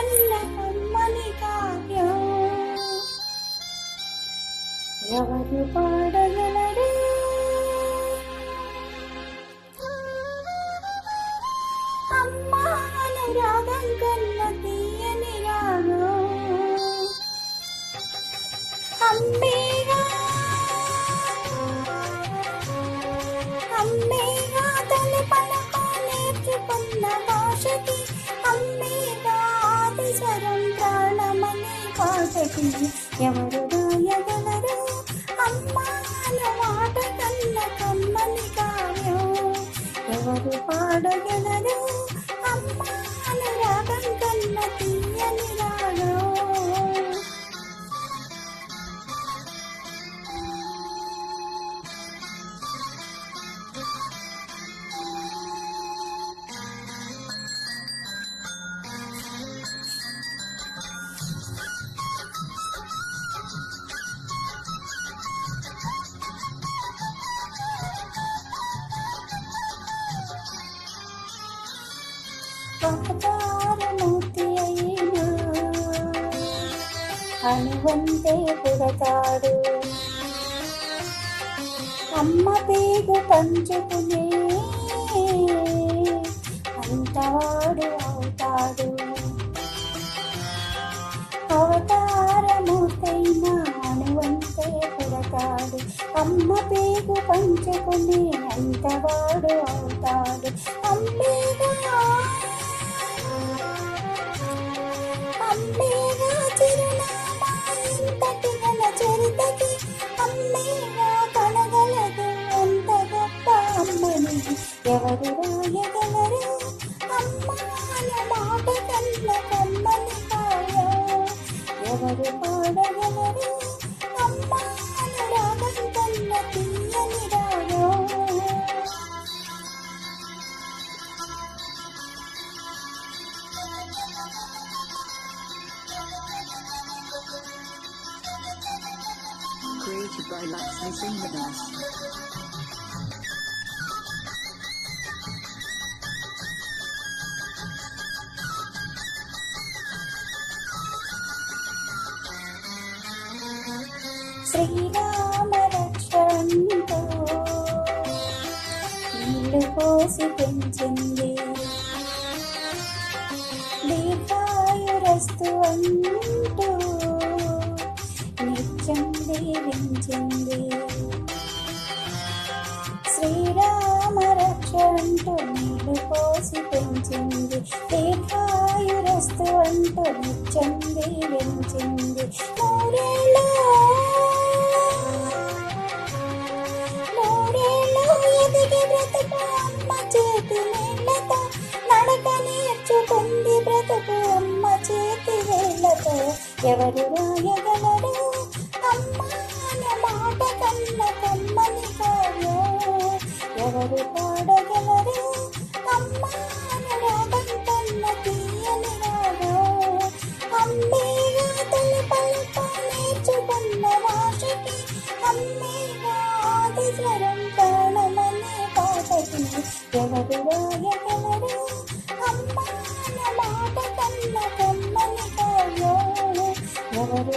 కన్న కమ్మని కావ్యం ఎవరు పాడగలరు? అమ్మా అనురాగం కన్న తీయని రాగం అమ్మేగా అమ్మేగా తల్లి పలక నేర్చుకున్న భాషకి అమ్మేగా ఆది స్వరం ప్రాణమనే పాటకి ఎవరు రాయగలరు? అమ్మాన మాట కన్న కమ్మని కావ్యం ఎవరు పాడగలరు? అమ్మాన రాగం కన్న తీయని రాగం అవతారమూర్తి అయినా అనువంతే పుడతాడు అమ్మ పేగు పంచుకునే అంతవాడు అవుతాడు అవతారమూర్తైనా అనువంతే పుడతాడు అమ్మ పేగు పంచుకునే అంతవాడు అవుతాడు అమ్మేగా అమ్మేగా చిరునామా ఇంతటి గల చరితకి అమ్మేగా కలగలదు అంత గొప్ప అమ్మని ఎవరు రాయగలరు? అమ్మాన మాట కన్న కమ్మని కావ్యం ఎవరు పాడగలరు? అమ్మాన రాగం కన్న తీయని రాగం Created by Lakshmi Singhadas. Srirama రక్షంతో నీళ్లు పోసి పెంచింది దీర్ఘాయురస్తు అంటూ నిత్యం దీవించింది శ్రీరామ రక్షంతో నీళ్లు పోసి పెంచింది దీర్ఘాయురస్తు అంటూ నిత్యం దీవించింది నూరేళ్ళు ఎదిగి బ్రతుకు అమ్మ చేతి నీళ్లతో నడక నేర్చుకుంది బ్రతుకు అమ్మ చేతి వేళ్లతో ఎవరు రాయగలరు? అమ్మాన మాట కన్న కమ్మని కావ్యం ఎవరు పాడగలరు? అమ్మాన రాగం కన్న తీయని రాగం అమ్మేగా తల్లి పలక నేర్చుకున్న భాషకి అమ్మేగా ఆది స్వరం ప్రాణమనే పాటకి ఎవరు రాయగలరు? అమ్మాన మాట కన్న కమ్మని కావ్యం ఎవరు